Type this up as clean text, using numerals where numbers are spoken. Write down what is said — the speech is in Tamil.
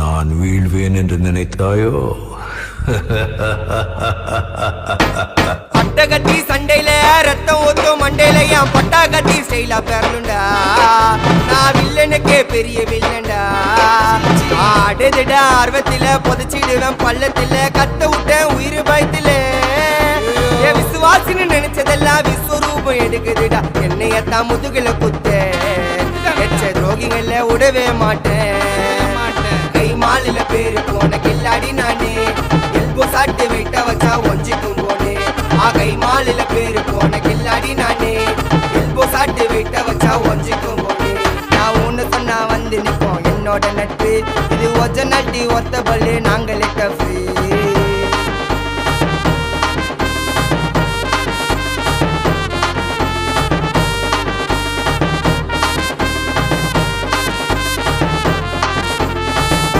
நான் வீழ்வேன் என்று நினைத்தாயோ? பட்டகத்தி சண்டையில ரத்தம் ஊத்தும் மண்டையில என் பட்டாகத்தி ஸ்டைலா பெறணுண்டா. நான் வில்லனுக்கே பெரிய வில்லன்டா. ஆடுதுட ஆர்வத்தில புதைச்சிடுவேன் பள்ளத்தில கத்த விட்டேன் உயிர் பயத்தில. என் விசுவாசின்னு நினைச்சதெல்லாம் விஸ்வரூபம் எடுக்குதுடா. என்னையத்தான் முதுகுல குத்த எச்ச துரோகிகள விடவே மாட்டேன். கை மாலில பேரு போன கில்லாடி நானே. எல்போ சாட்டு வெயிட்ட வச்சா ஒஞ்சிக்கும் போனே. கை மாலில பேரு போன கில்லாடி நானே. எல்போ சாட்டு வெயிட்ட வச்சா ஒஞ்சிக்கும் போனே. நான் ஒண்ணு சொன்னா வந்து நிப்போம் என்னோட நட்பு. இது ஒஜ நட்டி ஒத்த பல்லு நாங்களே டஃபு.